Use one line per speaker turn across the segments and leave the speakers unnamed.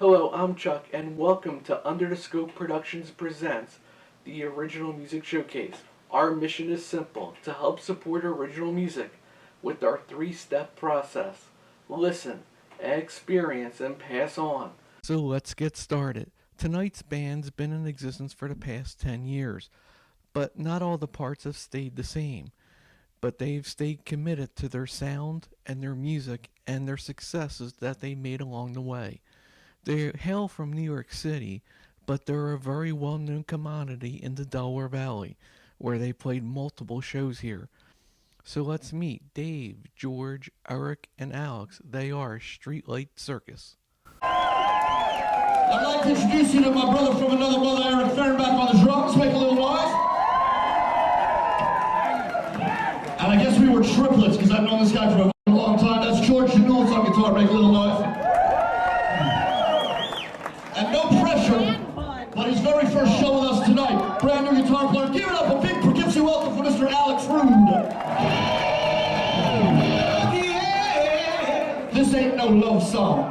Hello, I'm Chuck, and welcome to Under the Scope Productions presents the Original Music Showcase. Our mission is simple, to help support original music with our three-step process. Listen, experience, and pass on. So let's get started. Tonight's band's been in existence for the past 10 years, but not all the parts have stayed the same. But they've stayed committed to their sound and their music and their successes that they made along the way. They hail from New York City, but they're a very well-known commodity in the Delaware Valley, where they played multiple shows here. So let's meet Dave, George, Eric, and Alex. They are Streetlight Circus.
I'd like to introduce you to my brother from another mother, Eric Fehrenbach on the drums. Make a little noise. And I guess we were triplets because I've known this guy for a long time. That's George Janoulis on guitar. Make a little noise. And no pressure, but his very first show with us tonight. Brand new guitar player. Give it up a big Poughkeepsie welcome for Mr. Alex Rude. This ain't no love song.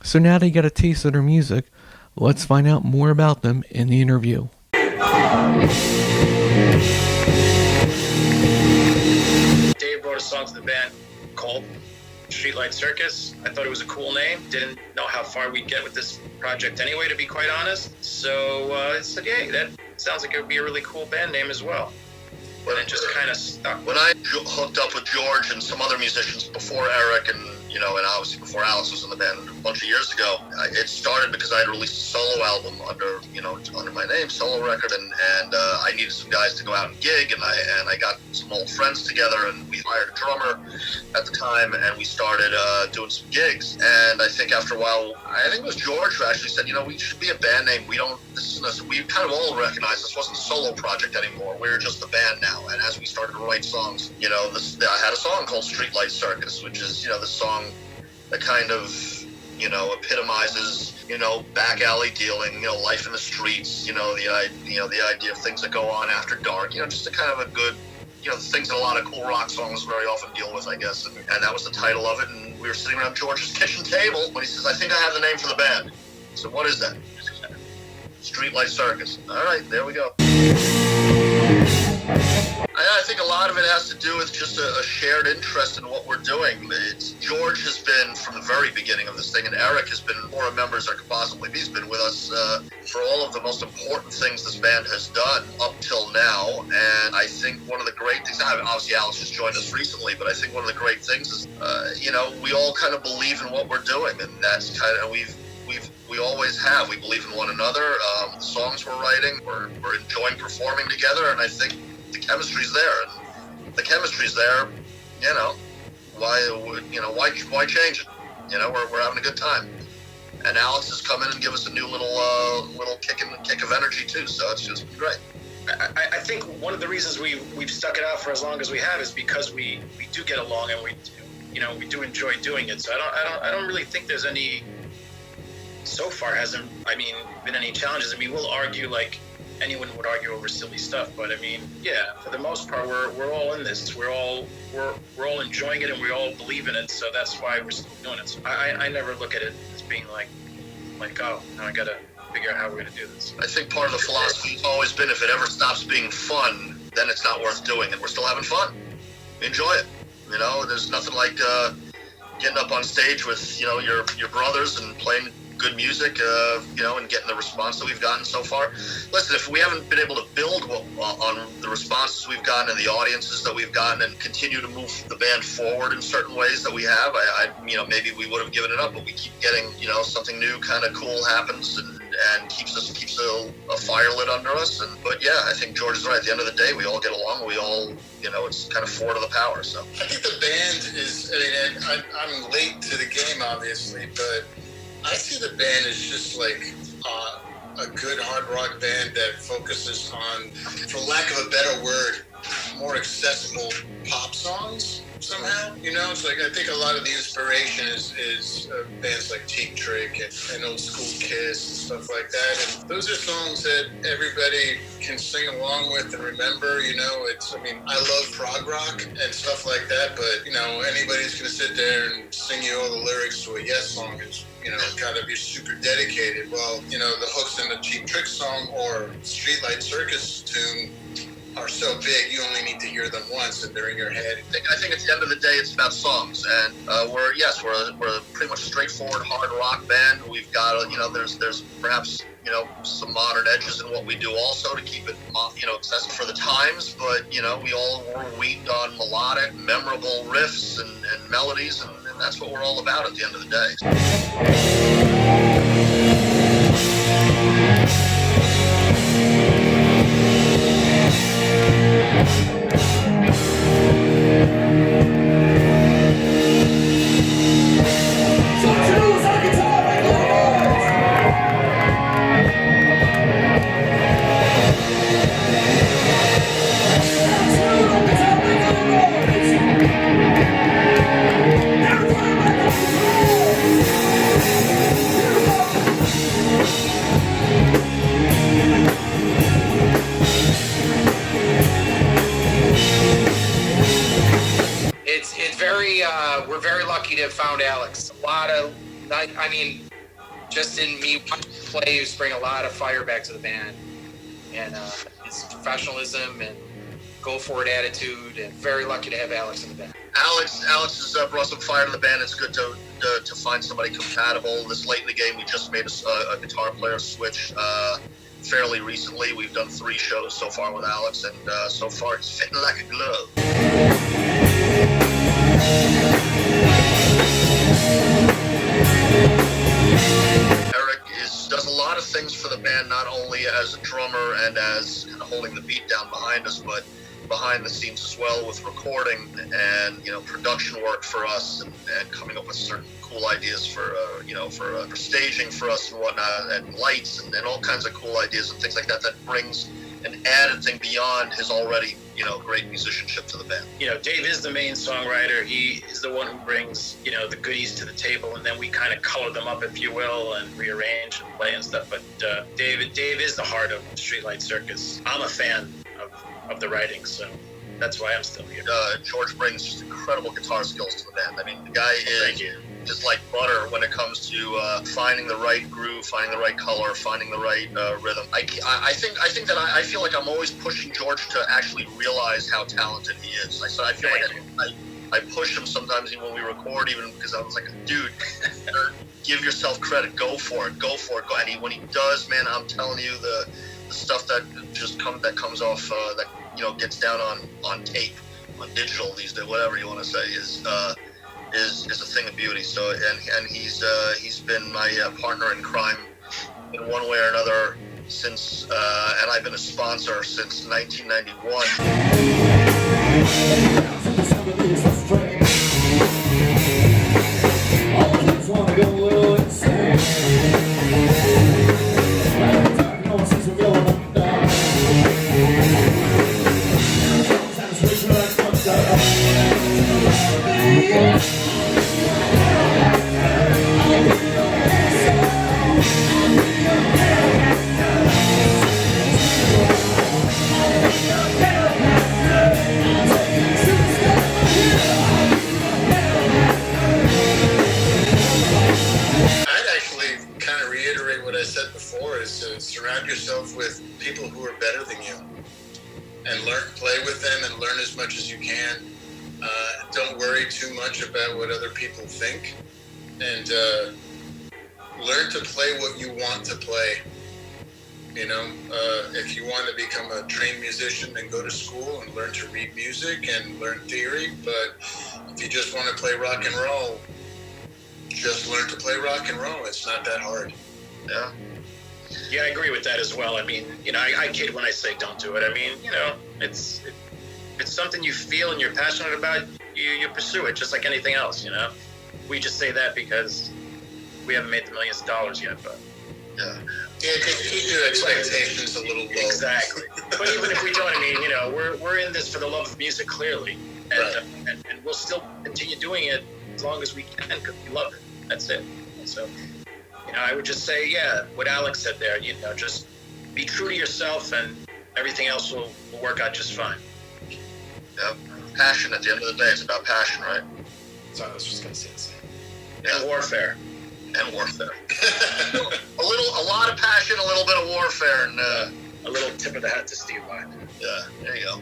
So now they got a taste of their music. Let's find out more about them in the interview.
Dave wrote a song to the band called Streetlight Circus. I thought it was a cool name. Didn't know how far we'd get with this project anyway, to be quite honest. So I said, yeah, that sounds like it would be a really cool band name as well. And it just kind of stuck.
When I hooked up with George and some other musicians before Eric and obviously before Alex was in the band a bunch of years ago, it started because I had released a solo album under my name, solo record, and I needed some guys to go out and gig, and I got some old friends together, and we hired a drummer at the time, and we started doing some gigs. And I think after a while, I think it was George who actually said, we should be a band name. This is we kind of all recognized this wasn't a solo project anymore. We were just the band now. And as we started to write songs, I had a song called Streetlight Circus, which is, the song that kind of, epitomizes, back alley dealing, life in the streets, the idea of things that go on after dark, just a kind of a good, the things that a lot of cool rock songs very often deal with, I guess. And that was the title of it. And we were sitting around George's kitchen table when he says, I think I have the name for the band. I said, what is that? Streetlight Circus. All right, there we go. I think a lot of it has to do with just a shared interest in what we're doing. George has been from the very beginning of this thing, and Eric has been more members there could possibly be. He's been with us for all of the most important things this band has done up till now. And I think one of the great things, obviously Alex just joined us recently, but I think one of the great things is, we all kind of believe in what we're doing, and that's kind of, we always have. We believe in one another. The songs we're writing, we're enjoying performing together, and I think the chemistry's there. And the chemistry's there, why change it? We're having a good time. And Alex has come in and give us a new little kick of energy too. So it's just been great.
I think one of the reasons we've stuck it out for as long as we have is because we do get along, and we do enjoy doing it. So I don't really think there's any. So far hasn't been any challenges. We'll argue like anyone would argue over silly stuff, but for the most part we're all in this. We're all enjoying it, and we all believe in it, so that's why we're still doing it. So I never look at it as being like oh, now I gotta figure out how we're gonna do this.
I think part of the philosophy has always been, if it ever stops being fun, then it's not worth doing it. We're still having fun. Enjoy it. There's nothing like getting up on stage with your brothers and playing good music, and getting the response that we've gotten so far. Listen, if we haven't been able to build on the responses we've gotten and the audiences that we've gotten, and continue to move the band forward in certain ways that we have, maybe we would have given it up, but we keep getting, something new kind of cool happens and keeps a fire lit under us. But yeah, I think George is right. At the end of the day, we all get along. We all, it's kind of four to the power. So
I think the band is. I'm late to the game, obviously, but I see the band as just like a good hard rock band that focuses on, for lack of a better word, more accessible pop songs somehow. It's like I think a lot of the inspiration is bands like Cheap Trick and Old School Kiss and stuff like that. And those are songs that everybody can sing along with and remember. I love prog rock and stuff like that, but anybody's gonna sit there and sing you all the lyrics to a Yes song is gotta be super dedicated. Well, the hooks in the Cheap Trick song or Streetlight Circus tune are so big, you only need to hear them once and they're in your head.
I think at the end of the day, it's about songs, and we're a pretty much straightforward hard rock band. We've got there's perhaps some modern edges in what we do also to keep it accessible for the times, but we're weaned on melodic, memorable riffs and melodies, and that's what we're all about at the end of the day.
We're very lucky to have found Alex. Just in me play, he's bring a lot of fire back to the band, and his professionalism and go for it attitude, and very lucky to have Alex in the band.
Alex has brought some fire to the band. It's good to find somebody compatible. This late in the game, we just made a guitar player switch fairly recently. We've done 3 shows so far with Alex, and so far it's fitting like a glove. Eric does a lot of things for the band, not only as a drummer and as kind of holding the beat down behind us, but behind the scenes as well with recording and, you know, production work for us, and coming up with certain cool ideas for, for staging for us and whatnot, and lights and all kinds of cool ideas and things like that brings an added thing beyond his already, you know, great musicianship to the band.
You know, Dave is the main songwriter. He is the one who brings, you know, the goodies to the table, and then we kind of color them up, if you will, and rearrange and play and stuff. But Dave is the heart of Streetlight Circus. I'm a fan of the writing, so that's why I'm still here.
George brings just incredible guitar skills to the band. I mean, the guy is like butter when it comes to finding the right groove, finding the right color, finding the right rhythm. I think that I feel like I'm always pushing George to actually realize how talented he is. I feel like I push him sometimes even when we record, even because I was like, dude, give yourself credit, go for it. And when he does, man, I'm telling you, the stuff that comes off, that, you know, gets down on tape, on digital these days, whatever you want to say, is a thing of beauty. So and he's been my partner in crime in one way or another since, and I've been a sponsor since 1991.
Surround yourself with people who are better than you, and play with them, and learn as much as you can. Don't worry too much about what other people think, and learn to play what you want to play. You know, if you want to become a trained musician, then go to school and learn to read music and learn theory. But if you just want to play rock and roll, just learn to play rock and roll. It's not that hard.
Yeah.
Yeah, I agree with that as well. I mean, you know, I kid when I say don't do it. I mean, you know, it's something you feel and you're passionate about, you pursue it just like anything else, you know. We just say that because we haven't made the millions of dollars yet, but
yeah, keep your expectations a little low.
Exactly. But even if we don't, I mean, you know, we're in this for the love of music, clearly, and
right.
And we'll still continue doing it as long as we can because we love it. That's it. And so, you know, I would just say, yeah, what Alex said there, you know, just be true to yourself and everything else will work out just fine.
Yeah. Passion, at the end of the day, it's about passion, right?
So I was just going to say the same.
And warfare.
And warfare. a lot of passion, a little bit of warfare, and
a little tip of the hat to Steve Vai.
Yeah, there you go.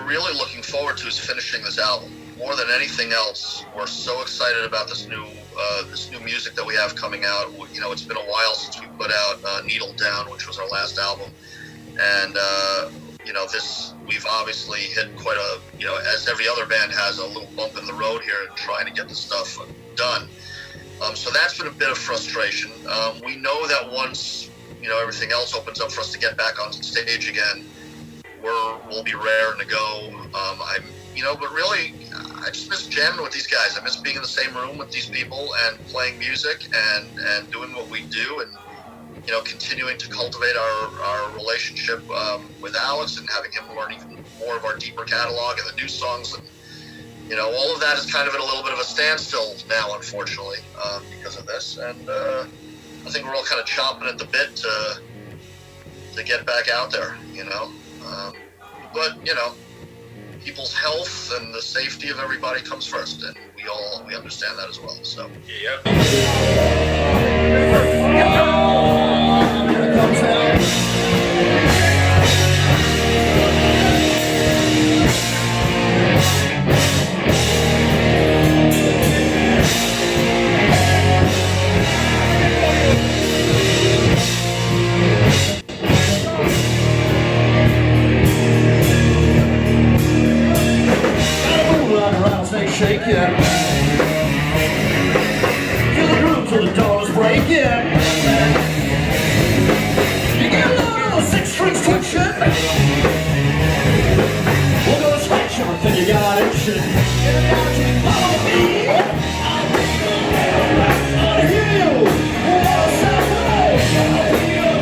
Really looking forward to is finishing this album. More than anything else, we're so excited about this new music that we have coming out. You know, it's been a while since we put out Needle Down, which was our last album, and you know, we've obviously hit quite a, you know, as every other band has, a little bump in the road here in trying to get the stuff done. So that's been a bit of frustration. We know that once, you know, everything else opens up for us to get back on stage again, we'll be raring to go. But really, I just miss jamming with these guys. I miss being in the same room with these people and playing music and doing what we do, and, you know, continuing to cultivate our relationship with Alex and having him learn even more of our deeper catalog and the new songs. And, you know, all of that is kind of at a little bit of a standstill now, unfortunately, because of this. And I think we're all kind of chomping at the bit to get back out there, you know. But, you know, people's health and the safety of everybody comes first, and we understand that as well. So.
Yep.
Shake it. Feel the groove till the dawn is breaking. You get a load of the six strings twitching. We're gonna scratch everything you got itching. Get it down to follow me. I'll hear you. I'll celebrate. I'll be your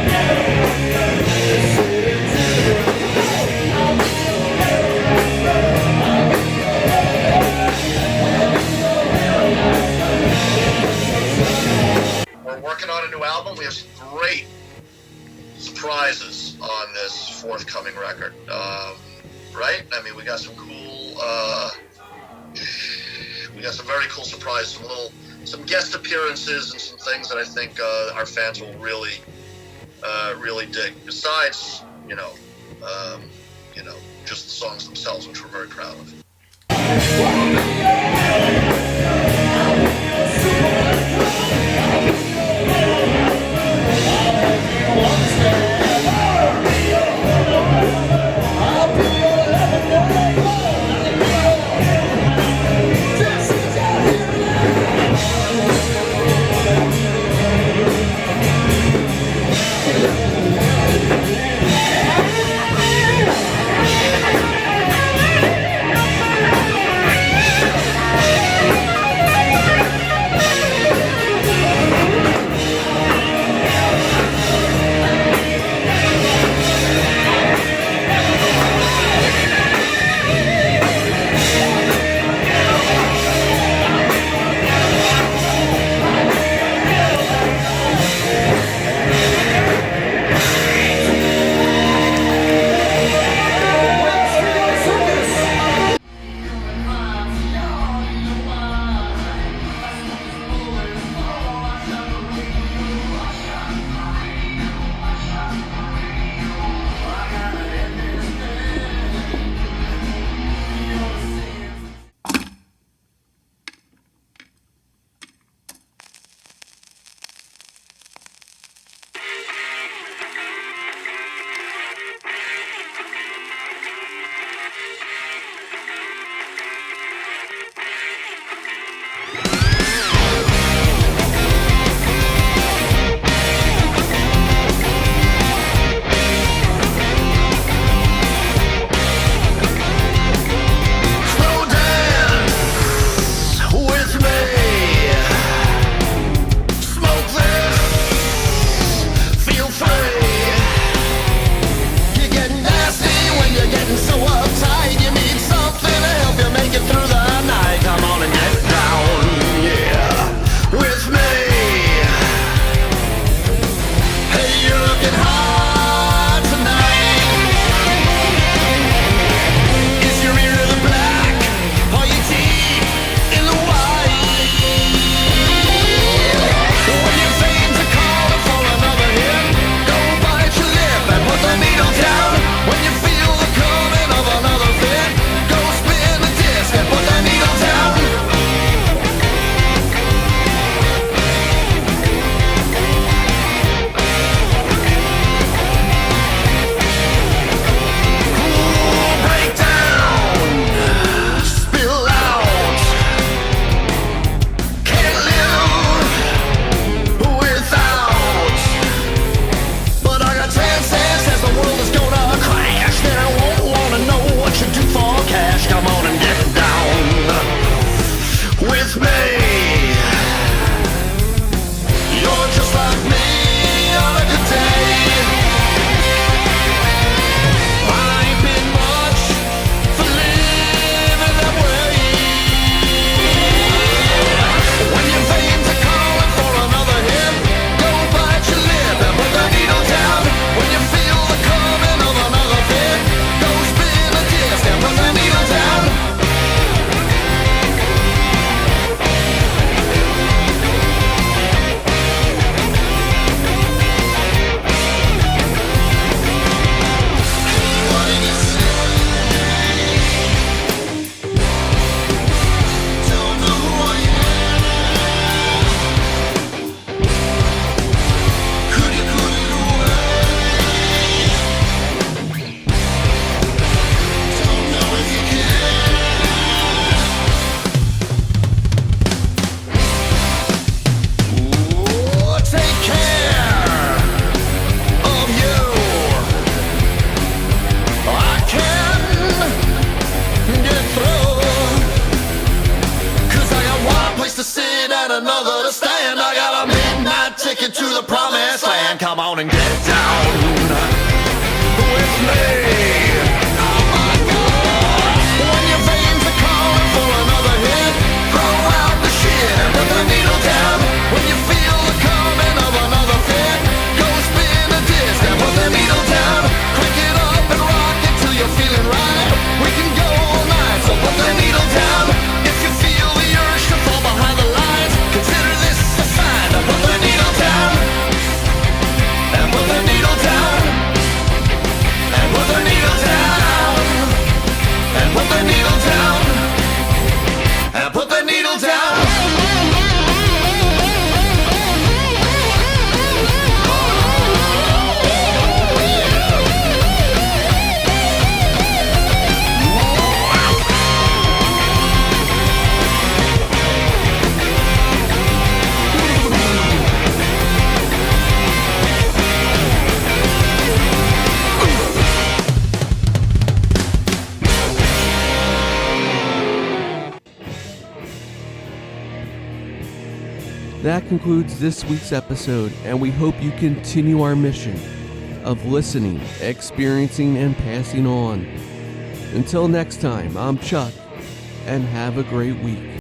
We're working on a new album. We have some great surprises on this forthcoming record. Right? I mean, we got some cool, we got some very cool surprises, some guest appearances and some things that I think our fans will really dig. Besides, just the songs themselves, which we're very proud of.
another to stand. I got a midnight ticket to the promised land. Come on and get down with me. Oh my God. When your veins are calling for another hit, throw out the shit and put the needle down. When you feel the coming of another fit, go spin a disc and put the needle down. Crank it up and rock it till you're feeling right. We can go all night, so put the needle down. If you feel the urge to fall behind the lines, consider this a sign to put the needle down. And put the needle down. And put the needle down. And put the needle down. And put the needle down.
That concludes this week's episode, and we hope you continue our mission of listening, experiencing, and passing on. Until next time, I'm Chuck, and have a great week.